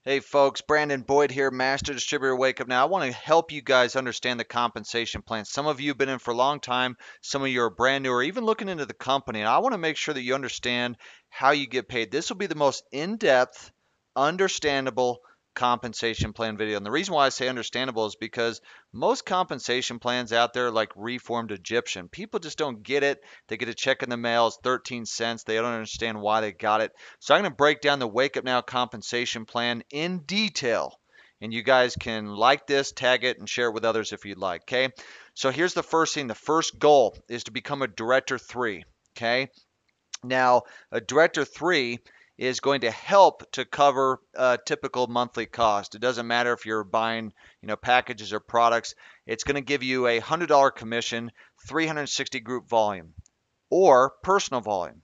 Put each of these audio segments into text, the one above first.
Hey folks, Brandon Boyd here, Master Distributor Wake Up Now. I want to help you guys understand the compensation plan. Some of you have been in for a long time, some of you are brand new or even looking into the company. And I want to make sure that you understand how you get paid. This will be the most in-depth, understandable compensation plan video. And the reason why I say understandable is because most compensation plans out there are like reformed Egyptian. People just don't get it. They get a check in the mail, it's 13 cents. They don't understand why they got it. So I'm going to break down the Wake Up Now compensation plan in detail. And you guys can like this, tag it, and share it with others if you'd like. Okay. So here's the first thing. The first goal is to become a Director 3. Okay. Now, a Director 3 is going to help to cover a typical monthly cost. It doesn't matter if you're buying, packages or products. It's going to give you a $100 commission, 360 group volume, or personal volume.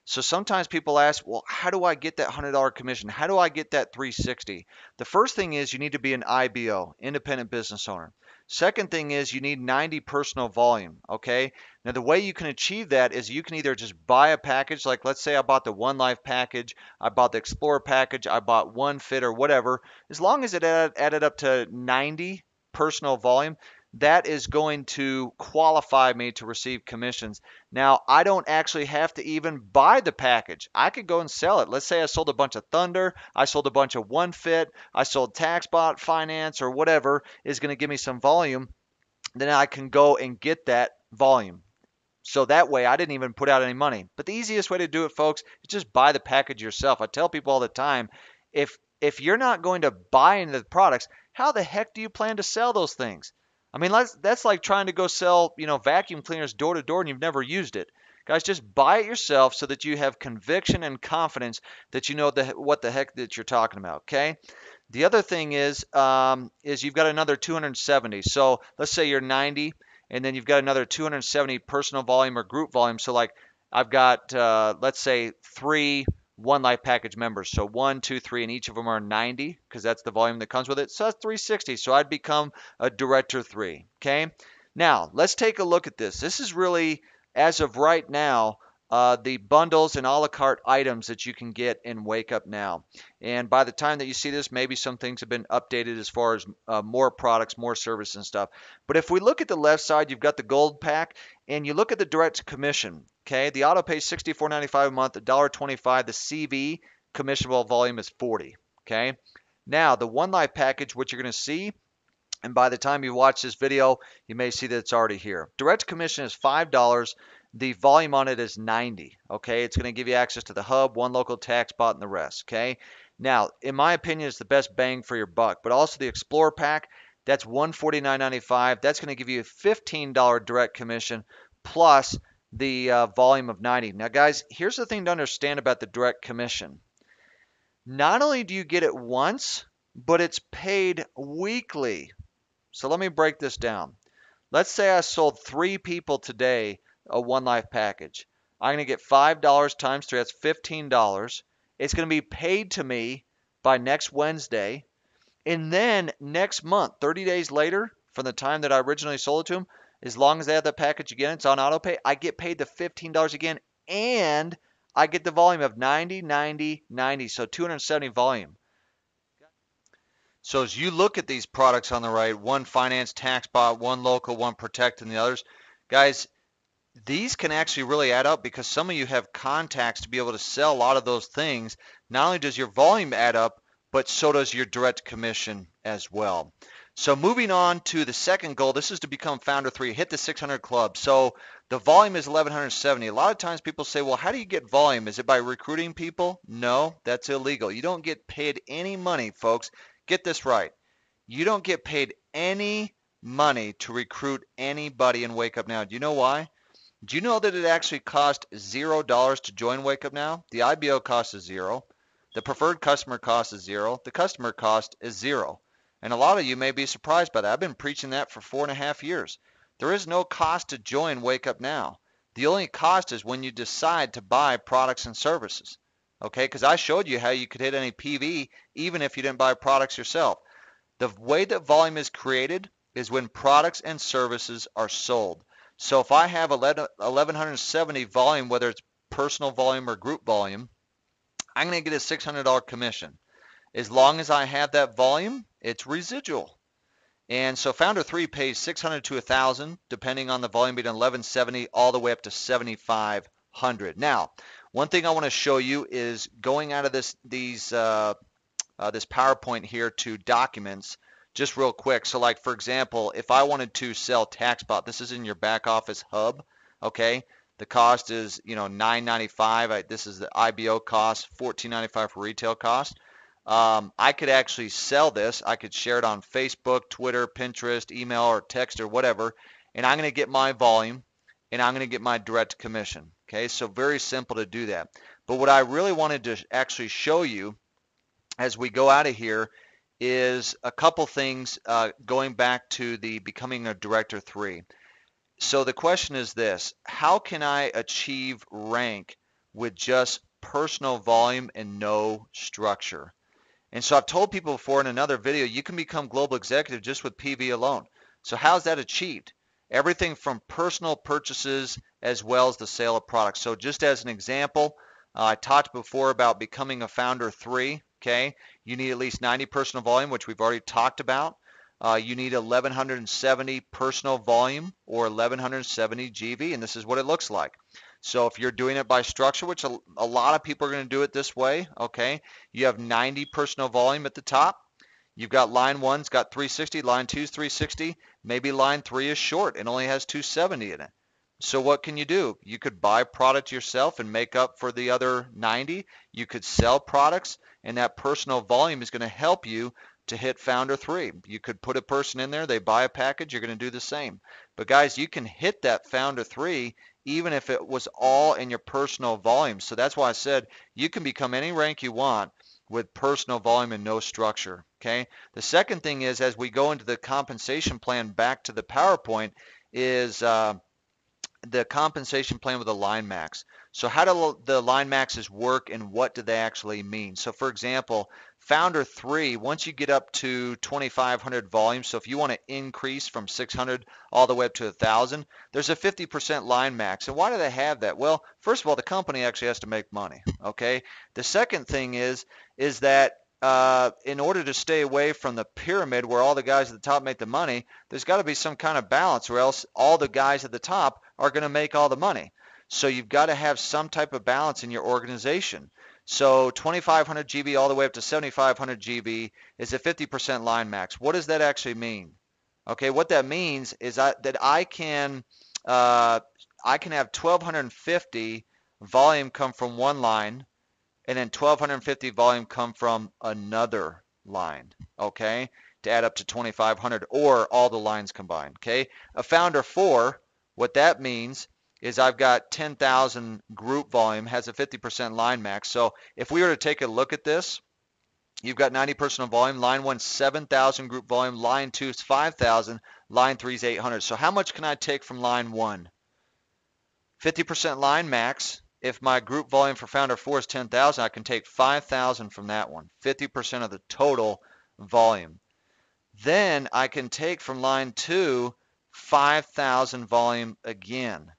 So sometimes people ask, well, how do I get that $100 commission? How do I get that 360? The first thing is you need to be an IBO, independent business owner. Second thing is you need 90 personal volume, okay? Now the way you can achieve that is you can either just buy a package, like let's say I bought the One Life package, I bought the Explorer package, I bought One Fit or whatever. As long as it added up to 90 personal volume, that is going to qualify me to receive commissions. Now, I don't actually have to even buy the package. I could go and sell it. Let's say I sold a bunch of Thunder, I sold a bunch of One Fit, I sold TaxBot Finance or whatever is going to give me some volume. Then I can go and get that volume. So that way I didn't even put out any money. But the easiest way to do it, folks, is just buy the package yourself. I tell people all the time, if you're not going to buy into the products, how the heck do you plan to sell those things? I mean, that's like trying to go sell, vacuum cleaners door to door and you've never used it. Guys, just buy it yourself so that you have conviction and confidence that you know what the heck that you're talking about. Okay. The other thing is you've got another 270. So let's say you're 90, and then you've got another 270 personal volume or group volume. So like I've got let's say three One Life package members. So one, two, three, and each of them are 90 because that's the volume that comes with it. So that's 360. So I'd become a Director 3. Okay. Now let's take a look at this. This is really, as of right now, the bundles and a la carte items that you can get in Wake Up Now. And by the time that you see this, maybe some things have been updated as far as more products, more service and stuff. But if we look at the left side, you've got the gold pack, and you look at the direct commission. Okay, the auto pay $64.95 a month, $1.25. The CV commissionable volume is 40. Okay, now the One Life package, what you're going to see. And by the time you watch this video, you may see that it's already here. Direct commission is $5. The volume on it is 90. Okay, it's going to give you access to the hub, one local tax bot, and the rest. Okay, now in my opinion, it's the best bang for your buck. But also the Explorer pack, that's $149.95. That's going to give you a $15 direct commission plus the volume of 90. Now, guys, here's the thing to understand about the direct commission. Not only do you get it once, but it's paid weekly. So let me break this down. Let's say I sold 3 people today a One Life package. I'm going to get $5 times 3. That's $15. It's going to be paid to me by next Wednesday. And then next month, 30 days later, from the time that I originally sold it to them, as long as they have that package again, it's on auto pay, I get paid the $15 again. And I get the volume of 90, 90, 90. So 270 volume. So as you look at these products on the right, one finance tax bot, one local, one protect, and the others, guys, these can actually really add up because some of you have contacts to be able to sell a lot of those things. Not only does your volume add up, but so does your direct commission as well. So moving on to the second goal, this is to become Founder 3, hit the 600 club. So the volume is 1170. A lot of times people say, well, how do you get volume? Is it by recruiting people? No, that's illegal. You don't get paid any money, folks. Get this right. You don't get paid any money to recruit anybody in Wake Up Now. Do you know why? Do you know that it actually costs $0 to join Wake Up Now? The IBO cost is 0. The preferred customer cost is 0. The customer cost is 0. And a lot of you may be surprised by that. I've been preaching that for 4.5 years. There is no cost to join Wake Up Now. The only cost is when you decide to buy products and services. Okay, because I showed you how you could hit any PV even if you didn't buy products yourself. The way that volume is created is when products and services are sold. So if I have 1170 volume, whether it's personal volume or group volume, I'm going to get a $600 commission. As long as I have that volume, it's residual. And so Founder 3 pays 600 to 1,000, depending on the volume being 1170 all the way up to 7,500. Now, one thing I want to show you is going out of this PowerPoint here to documents, just real quick. So like, for example, if I wanted to sell TaxBot, this is in your back office hub, okay? The cost is, $9.95. This is the IBO cost, $14.95 for retail cost. I could actually sell this. I could share it on Facebook, Twitter, Pinterest, email, or text or whatever, and I'm going to get my volume, and I'm going to get my direct commission. Okay, so very simple to do that. But what I really wanted to actually show you as we go out of here is a couple things going back to the becoming a director 3. So the question is this: how can I achieve rank with just personal volume and no structure? And so I've told people before in another video, you can become global executive just with PV alone. So how's that achieved? Everything from personal purchases as well as the sale of products. So just as an example, I talked before about becoming a founder 3. Okay, you need at least 90 personal volume, which we've already talked about. You need 1170 personal volume or 1170 GV, and this is what it looks like. So if you're doing it by structure, which a lot of people are going to do it this way, okay, you have 90 personal volume at the top. You've got line 1's got 360, line 2's 360, maybe line 3 is short and only has 270 in it. So what can you do? You could buy product yourself and make up for the other 90. You could sell products, and that personal volume is going to help you to hit founder 3. You could put a person in there, they buy a package, you're going to do the same. But guys, you can hit that founder 3 even if it was all in your personal volume. So that's why I said you can become any rank you want with personal volume and no structure. Okay. The second thing is, as we go into the compensation plan back to the PowerPoint, is the compensation plan with the line max. So how do the line maxes work and what do they actually mean? So for example, founder 3, once you get up to 2,500 volume, so if you want to increase from 600 all the way up to 1,000, there's a 50% line max. And why do they have that? Well, first of all, the company actually has to make money. Okay. The second thing is that in order to stay away from the pyramid where all the guys at the top make the money, there's got to be some kind of balance, or else all the guys at the top are going to make all the money. So you've got to have some type of balance in your organization. So 2,500 GB all the way up to 7,500 GB is a 50% line max. What does that actually mean? Okay, what that means is that I can have 1,250 volume come from one line, and then 1,250 volume come from another line, okay, to add up to 2,500, or all the lines combined, okay? A founder 4, what that means is I've got 10,000 group volume, has a 50% line max. So if we were to take a look at this, you've got 90 personal volume, line 1 7,000 group volume, line 2 is 5,000, line 3 is 800. So how much can I take from line 1? 50% line max. If my group volume for founder 4 is 10,000, I can take 5,000 from that one, 50% of the total volume. Then I can take from line 2 5,000 volume again.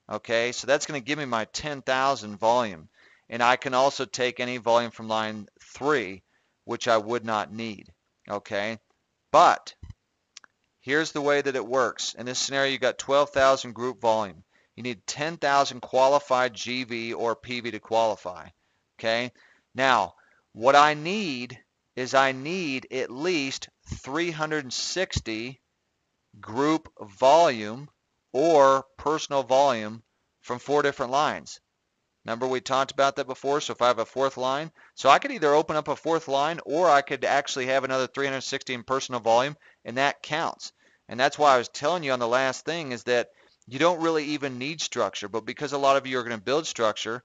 Okay, so that's going to give me my 10,000 volume. And I can also take any volume from line 3, which I would not need. Okay, but here's the way that it works. In this scenario, you got 12,000 group volume. You need 10,000 qualified GV or PV to qualify. Okay. Now, what I need is I need at least 360 group volume or personal volume from 4 different lines. Remember we talked about that before? So if I have a 4th line, so I could either open up a 4th line or I could actually have another 360 in personal volume, and that counts. And that's why I was telling you on the last thing is that you don't really even need structure, but because a lot of you are going to build structure,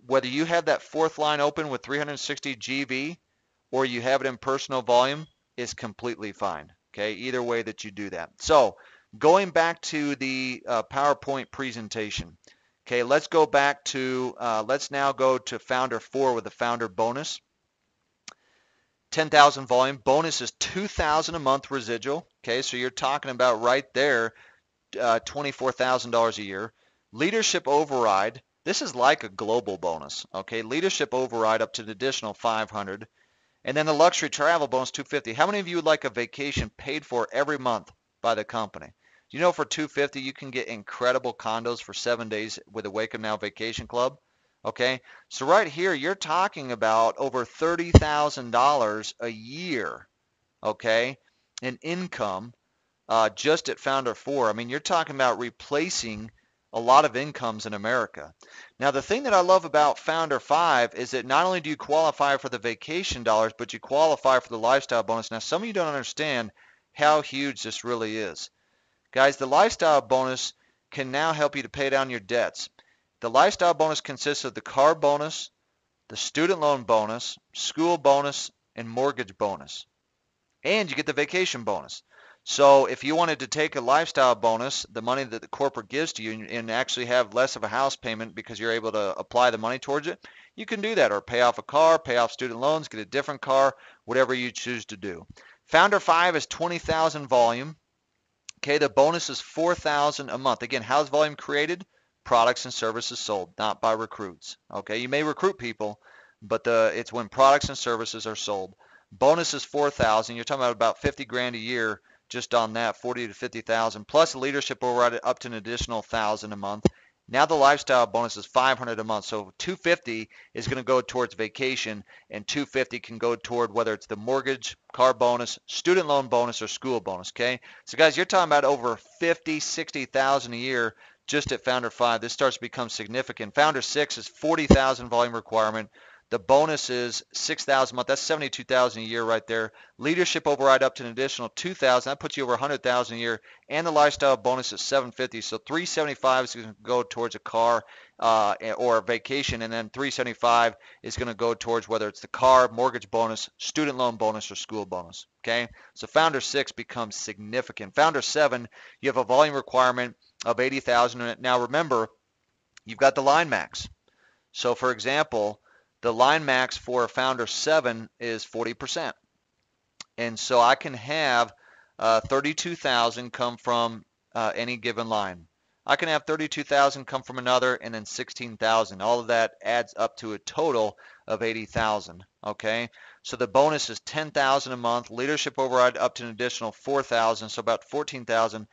whether you have that 4th line open with 360 GV or you have it in personal volume is completely fine. Okay, either way that you do that. So going back to the PowerPoint presentation. Okay, let's go back to, let's now go to founder 4 with the founder bonus. 10,000 volume. Bonus is 2,000 a month residual. Okay, so you're talking about right there, $24,000 a year. Leadership override. This is like a global bonus. Okay, leadership override up to an additional 500. And then the luxury travel bonus, 250. How many of you would like a vacation paid for every month by the company? Do you know for 250 you can get incredible condos for 7 days with a Wake Up Now Vacation Club? Okay, so right here you're talking about over $30,000 a year, okay, in income just at Founder 4. I mean, you're talking about replacing a lot of incomes in America. Now, the thing that I love about Founder 5 is that not only do you qualify for the vacation dollars, but you qualify for the lifestyle bonus. Now, some of you don't understand how huge this really is. Guys, the lifestyle bonus can now help you to pay down your debts. The lifestyle bonus consists of the car bonus, the student loan bonus, school bonus, and mortgage bonus. And you get the vacation bonus. So if you wanted to take a lifestyle bonus, the money that the corporate gives to you, and actually have less of a house payment because you're able to apply the money towards it, you can do that, or pay off a car, pay off student loans, get a different car, whatever you choose to do. Founder 5 is 20,000 volume. Okay, the bonus is 4,000 a month. Again, how's volume created? Products and services sold, not by recruits. Okay, you may recruit people, but it's when products and services are sold. Bonus is 4,000. You're talking about 50 grand a year just on that, 40 to 50,000 plus a leadership override up to an additional 1,000 a month. Now the lifestyle bonus is 500 a month. So 250 is going to go towards vacation, and 250 can go toward whether it's the mortgage, car bonus, student loan bonus, or school bonus. Okay. So guys, you're talking about over 50, 60,000 a year just at Founder 5. This starts to become significant. Founder 6 is 40,000 volume requirement. The bonus is 6,000 a month. That's 72,000 a year right there. Leadership override up to an additional 2,000. That puts you over 100,000 a year. And the lifestyle bonus is 750. So 375 is going to go towards a car or a vacation, and then 375 is going to go towards whether it's the car, mortgage bonus, student loan bonus, or school bonus. Okay, so Founder 6 becomes significant. Founder 7, you have a volume requirement of 80,000. Now remember, you've got the line max. So for example, the line max for a Founder 7 is 40%. And so I can have 32,000 come from any given line. I can have 32,000 come from another, and then 16,000. All of that adds up to a total of 80,000. Okay, so the bonus is 10,000 a month. Leadership override up to an additional 4,000, so about 14,000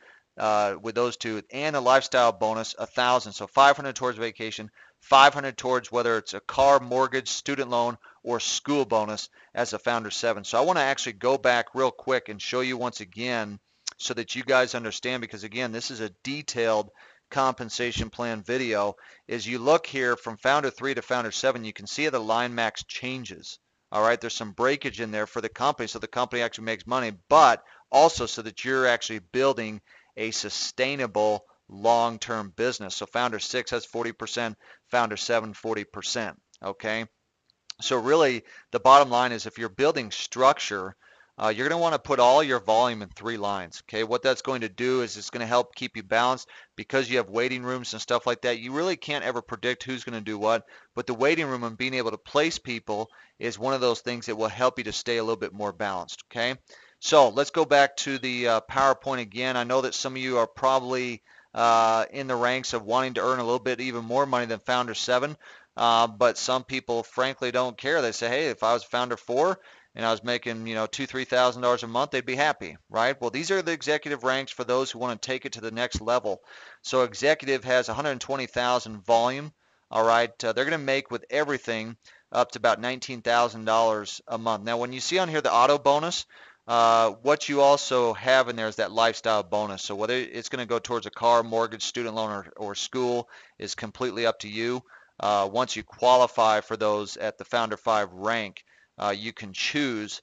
with those two, and a lifestyle bonus 1,000. So 500 towards vacation, 500 towards whether it's a car, mortgage, student loan, or school bonus as a Founder 7. So I want to actually go back real quick and show you once again so that you guys understand, because again, this is a detailed compensation plan video. As you look here from Founder 3 to Founder 7, you can see how the line max changes. All right, there's some breakage in there for the company, so the company actually makes money, but also so that you're actually building a sustainable long-term business. So Founder 6 has 40%, Founder 7 40%. Okay, so really the bottom line is if you're building structure, you're going to want to put all your volume in 3 lines. Okay, what that's going to do is it's going to help keep you balanced because you have waiting rooms and stuff like that. You really can't ever predict who's going to do what, but the waiting room and being able to place people is one of those things that will help you to stay a little bit more balanced. Okay, so let's go back to the PowerPoint again. I know that some of you are probably in the ranks of wanting to earn a little bit even more money than Founder 7. But some people frankly don't care. They say, hey, if I was Founder 4 and I was making, $2,000-$3,000 a month, they'd be happy, right? Well, these are the executive ranks for those who want to take it to the next level. So executive has 120,000 volume. All right, they're going to make with everything up to about $19,000 a month. Now, when you see on here the auto bonus, what you also have in there is that lifestyle bonus. So whether it's going to go towards a car, mortgage, student loan, or school is completely up to you. Once you qualify for those at the Founder 5 rank, you can choose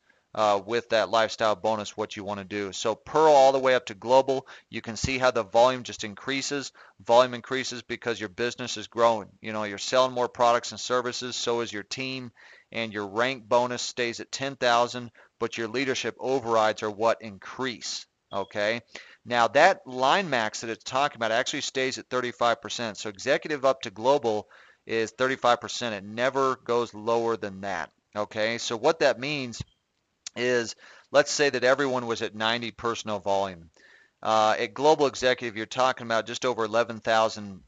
with that lifestyle bonus what you want to do. So Pearl all the way up to global, you can see how the volume just increases. Volume increases because your business is growing. You're selling more products and services, so is your team, and your rank bonus stays at 10,000, but your leadership overrides are what increase. Okay. Now that line max that it's talking about actually stays at 35%. So executive up to global is 35%. It never goes lower than that. Okay, so what that means is, let's say that everyone was at 90 personal volume. At Global Executive, you're talking about just over 11,000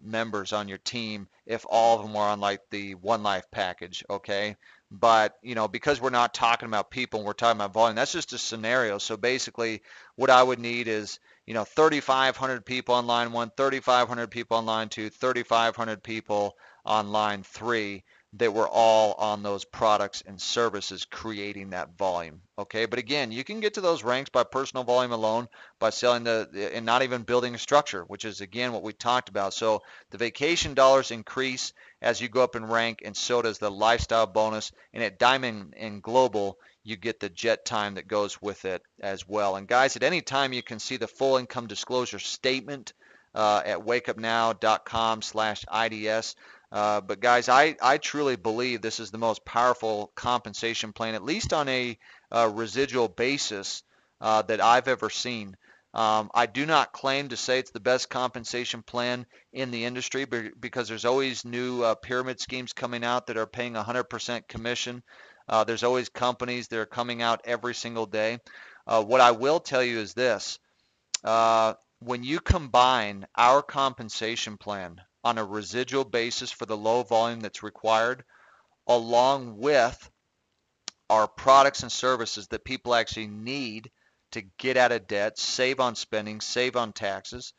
members on your team if all of them are on like the One Life package, okay? But, because we're not talking about people and we're talking about volume, that's just a scenario. So basically, what I would need is, 3,500 people on line one, 3,500 people on line two, 3,500 people on line three that were all on those products and services creating that volume. Okay. But again, you can get to those ranks by personal volume alone, by selling and not even building a structure, which is again what we talked about. So the vacation dollars increase as you go up in rank, and so does the lifestyle bonus. And at Diamond and Global, you get the jet time that goes with it as well. And guys, at any time you can see the full income disclosure statement at wakeupnow.com/IDS. But guys, I truly believe this is the most powerful compensation plan, at least on a residual basis, that I've ever seen. I do not claim to say it's the best compensation plan in the industry because there's always new pyramid schemes coming out that are paying 100% commission. There's always companies that are coming out every single day. What I will tell you is this. When you combine our compensation plan on a residual basis for the low volume that's required, along with our products and services that people actually need to get out of debt, save on spending, save on taxes,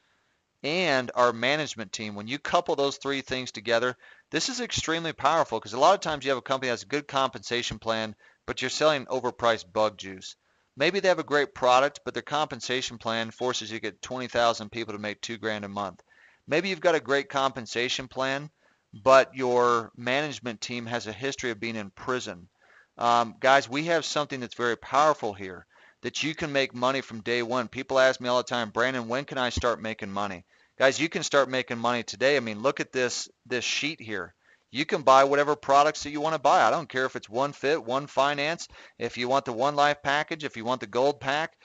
and our management team, when you couple those three things together, this is extremely powerful because a lot of times you have a company that has a good compensation plan, but you're selling overpriced bug juice. Maybe they have a great product, but their compensation plan forces you to get 20,000 people to make 2 grand a month. Maybe you've got a great compensation plan, but your management team has a history of being in prison. Guys, we have something that's very powerful here that you can make money from day one. People ask me all the time, Brandon, when can I start making money? Guys, you can start making money today. I mean, look at this sheet here. You can buy whatever products that you want to buy. I don't care if it's one fit, one finance, if you want the one life package, if you want the gold pack.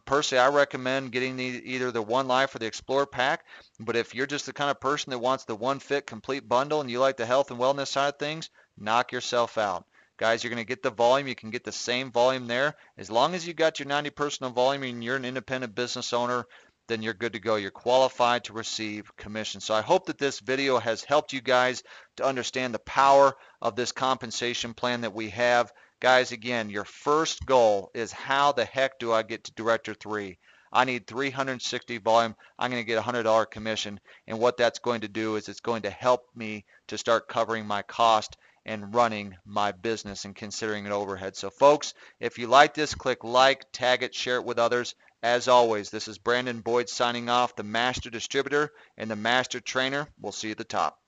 Personally, I recommend getting either the one life or the explore pack. But if you're just the kind of person that wants the one fit complete bundle and you like the health and wellness side of things, knock yourself out. Guys, you're going to get the volume. You can get the same volume there. As long as you got your 90 personal volume and you're an independent business owner, then you're good to go. You're qualified to receive commission. So I hope that this video has helped you guys to understand the power of this compensation plan that we have. Guys, again, your first goal is how the heck do I get to Director 3? I need 360 volume. I'm going to get a $100 commission. And what that's going to do is it's going to help me to start covering my cost and running my business and considering an overhead. So folks, if you like this, click like, tag it, share it with others. As always, this is Brandon Boyd signing off, the Master Distributor and the Master Trainer. We'll see you at the top.